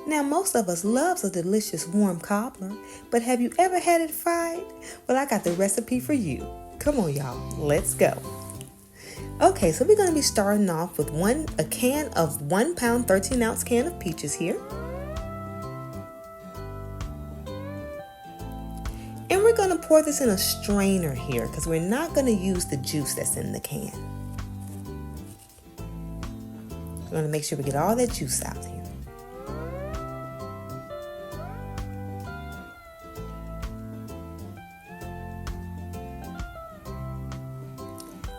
Now, most of us loves a delicious warm cobbler, but have you ever had it fried? Well, I got the recipe for you. Come on, y'all, let's go. Okay, so we're going to be starting off with a can of 1 pound 13-ounce can of peaches here. And we're going to pour this in a strainer here because we're not going to use the juice that's in the can. We're going to make sure we get all that juice out here.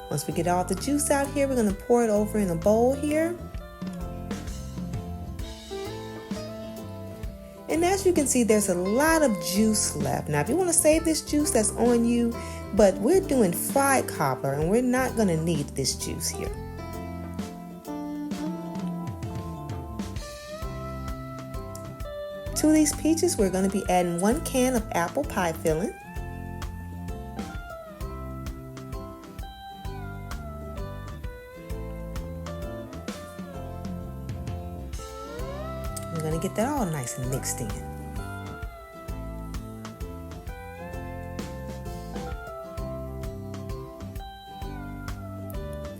Once we get all the juice out here, we're going to pour it over in a bowl here. And as you can see, there's a lot of juice left. Now, if you want to save this juice, that's on you, but we're doing fried cobbler and we're not going to need this juice here. To these peaches, we're going to be adding 1 can of apple pie filling. We're going to get that all nice and mixed in.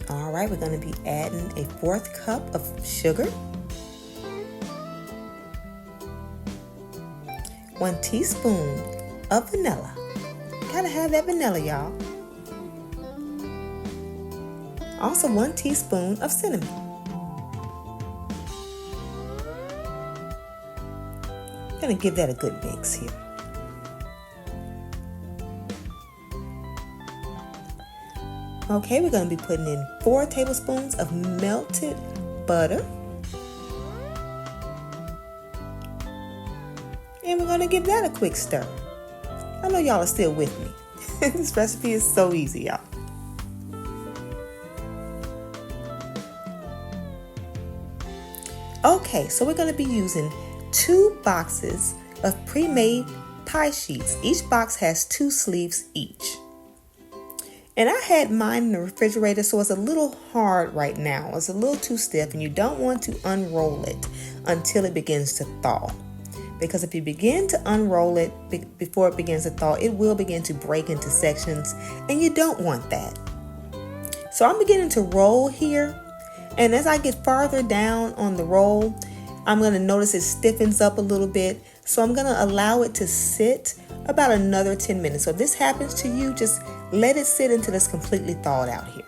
All right, we're going to be adding a 1/4 cup of sugar, 1 teaspoon of vanilla. Gotta have that vanilla, y'all. Also 1 teaspoon of cinnamon. Gonna give that a good mix here. Okay, we're gonna be putting in 4 tablespoons of melted butter. And we're gonna give that a quick stir. I know y'all are still with me. This recipe is so easy, y'all. Okay, so we're gonna be using 2 boxes of pre-made pie sheets. Each box has 2 sleeves each. And I had mine in the refrigerator, so it's a little hard right now. It's a little too stiff, and you don't want to unroll it until it begins to thaw. Because if you begin to unroll it before it begins to thaw, it will begin to break into sections, and you don't want that. So I'm beginning to roll here, and as I get farther down on the roll, I'm going to notice it stiffens up a little bit. So I'm going to allow it to sit about another 10 minutes. So if this happens to you, just let it sit until it's completely thawed out here.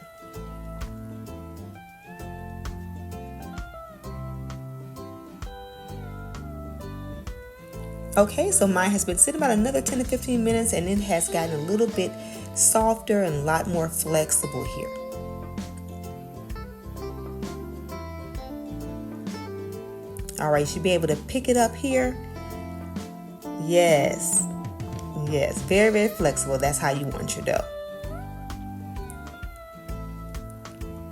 Okay, so mine has been sitting about another 10 to 15 minutes, and it has gotten a little bit softer and a lot more flexible here. All right, you should be able to pick it up here. Yes, very, very flexible. That's how you want your dough.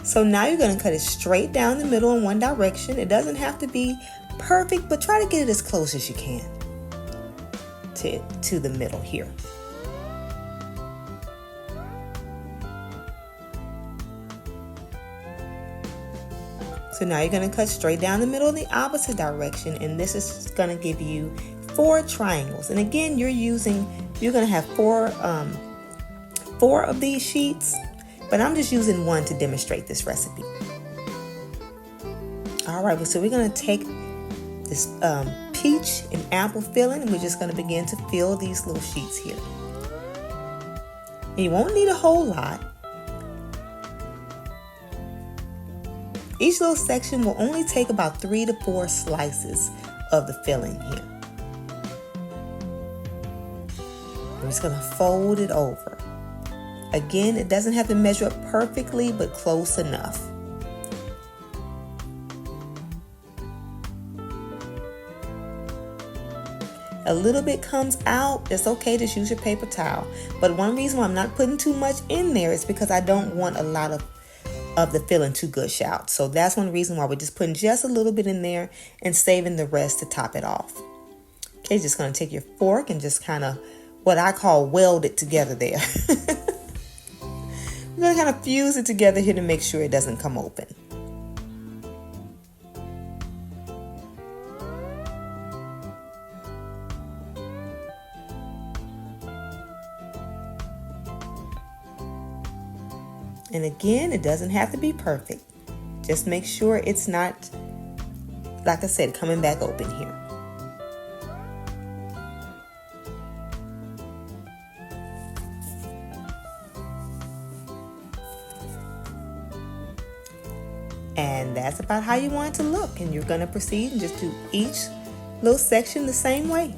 So now you're going to cut it straight down the middle in one direction. It doesn't have to be perfect, but try to get it as close as you can to the middle here. So now you're going to cut straight down the middle in the opposite direction, and this is going to give you 4 triangles. And again, you're going to have 4 of these sheets, but I'm just using 1 to demonstrate this recipe. All right, so we're going to take this peach and apple filling, and we're just going to begin to fill these little sheets here. And you won't need a whole lot. Each little section will only take about 3 to 4 slices of the filling here. I'm just going to fold it over. Again, it doesn't have to measure up perfectly, but close enough. A little bit comes out, it's okay, just use your paper towel. But one reason why I'm not putting too much in there is because I don't want a lot of the filling to gush out. So that's one reason why we're just putting just a little bit in there and saving the rest to top it off. Okay, just going to take your fork and just kind of what I call weld it together there. We're going to kind of fuse it together here to make sure it doesn't come open. And again, it doesn't have to be perfect. Just make sure it's not, like I said, coming back open here. And that's about how you want it to look. And you're going to proceed and just do each little section the same way.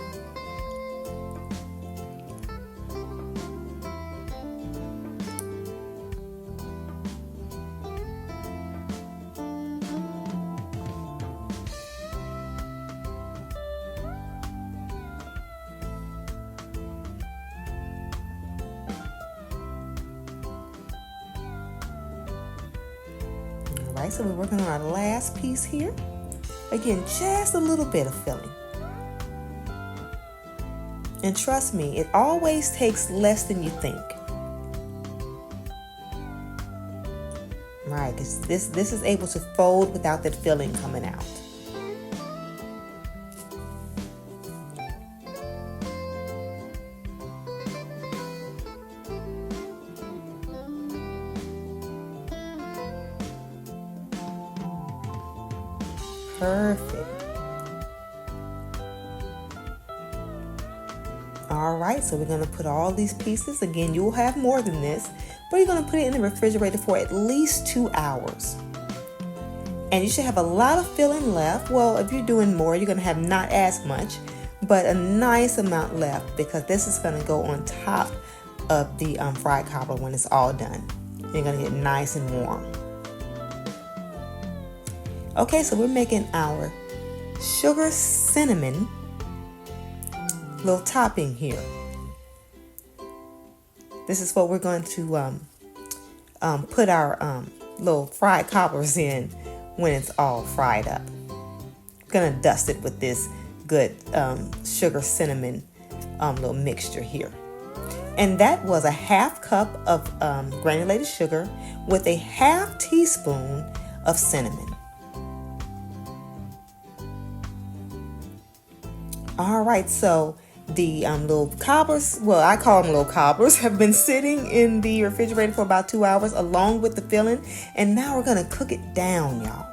Alright, so we're working on our last piece here. Again, just a little bit of filling. And trust me, it always takes less than you think. Right, because this is able to fold without that filling coming out. Perfect. All right, so we're going to put all these pieces. Again, you will have more than this, but you're going to put it in the refrigerator for at least 2 hours. And you should have a lot of filling left. Well, if you're doing more, you're going to have not as much, but a nice amount left, because this is going to go on top of the fried cobbler when it's all done. You're going to get nice and warm. Okay, so we're making our sugar cinnamon little topping here. This is what we're going to put our little fried cobblers in when it's all fried up. I'm gonna dust it with this good sugar cinnamon little mixture here. And that was a 1/2 cup of granulated sugar with a 1/2 teaspoon of cinnamon. All right, so the little cobblers, well, I call them little cobblers, have been sitting in the refrigerator for about 2 hours along with the filling. And now we're going to cook it down, y'all.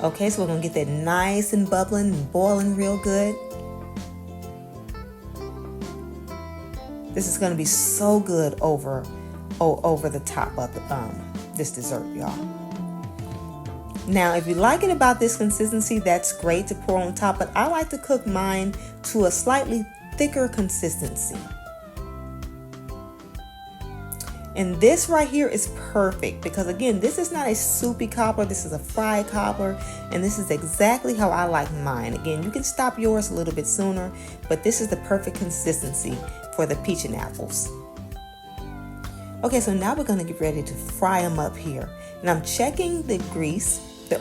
Okay, so we're going to get that nice and bubbling and boiling real good. This is going to be so good over the top of this dessert, y'all. Now, if you like it about this consistency, that's great to pour on top, but I like to cook mine to a slightly thicker consistency. And this right here is perfect because, again, this is not a soupy cobbler. This is a fried cobbler, and this is exactly how I like mine. Again, you can stop yours a little bit sooner, but this is the perfect consistency for the peach and apples. Okay, so now we're going to get ready to fry them up here. And I'm checking the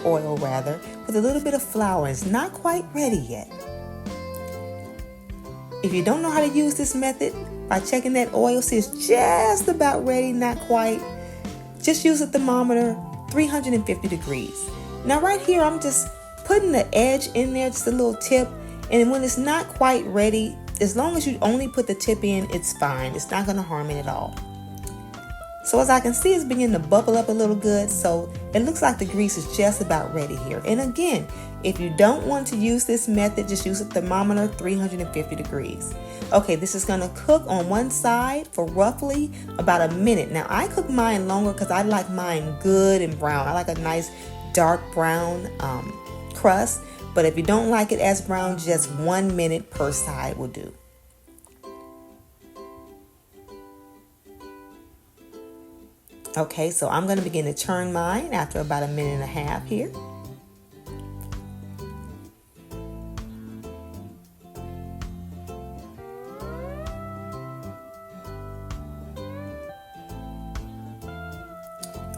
oil rather, with a little bit of flour. It's not quite ready yet. If you don't know how to use this method, by checking that oil, see it's just about ready, not quite. Just use a thermometer, 350 degrees. Now right here, I'm just putting the edge in there, just a little tip. And when it's not quite ready, as long as you only put the tip in, it's fine. It's not going to harm it at all. So as I can see, it's beginning to bubble up a little good. So it looks like the grease is just about ready here. And again, if you don't want to use this method, just use a thermometer, 350 degrees. Okay, this is going to cook on one side for roughly about a minute. Now, I cook mine longer because I like mine good and brown. I like a nice dark brown crust. But if you don't like it as brown, just 1 minute per side will do. Okay, so I'm going to begin to turn mine after about 1.5 minutes here.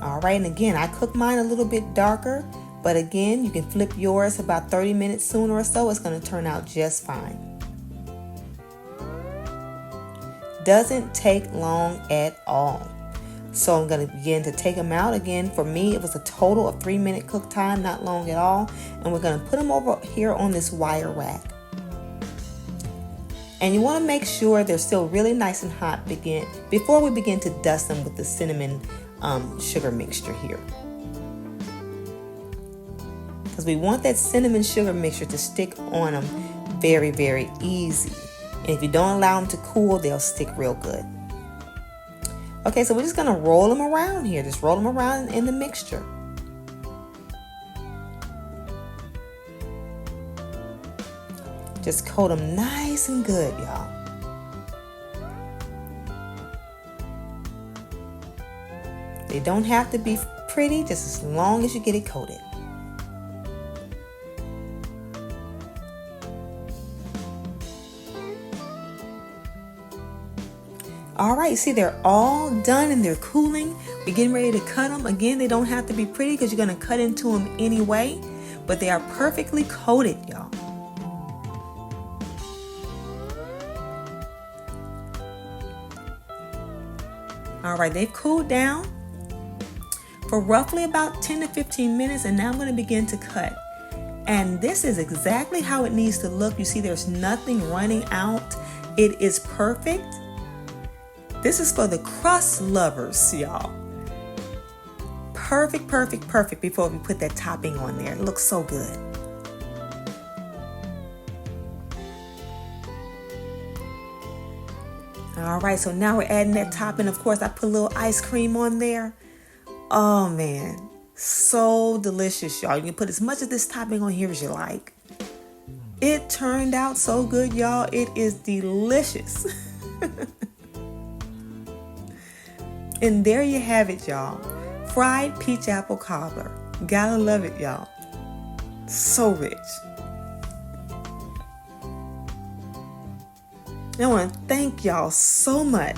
All right, and again, I cook mine a little bit darker, but again, you can flip yours about 30 minutes sooner or so. It's going to turn out just fine. Doesn't take long at all. So I'm going to begin to take them out. Again, for me, it was a total of 3-minute cook time, not long at all. And we're going to put them over here on this wire rack. And you want to make sure they're still really nice and hot before we begin to dust them with the cinnamon sugar mixture here. Because we want that cinnamon sugar mixture to stick on them very, very easy. And if you don't allow them to cool, they'll stick real good. Okay, so we're just going to roll them around here. Just roll them around in the mixture. Just coat them nice and good, y'all. They don't have to be pretty, just as long as you get it coated. All right, see, they're all done and they're cooling. We're getting ready to cut them. Again, they don't have to be pretty because you're going to cut into them anyway, but they are perfectly coated, y'all. All right, they've cooled down for roughly about 10 to 15 minutes, and now I'm going to begin to cut. And this is exactly how it needs to look. You see, there's nothing running out. It is perfect. This is for the crust lovers, y'all. Perfect, perfect, perfect before we put that topping on there. It looks so good. All right, so now we're adding that topping. Of course, I put a little ice cream on there. Oh, man. So delicious, y'all. You can put as much of this topping on here as you like. It turned out so good, y'all. It is delicious. And there you have it, y'all. Fried peach apple cobbler. Gotta love it, y'all. So rich. I want to thank y'all so much.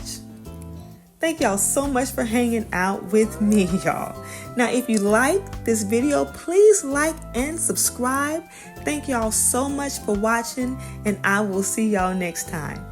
Thank y'all so much for hanging out with me, y'all. Now, if you like this video, please like and subscribe. Thank y'all so much for watching, and I will see y'all next time.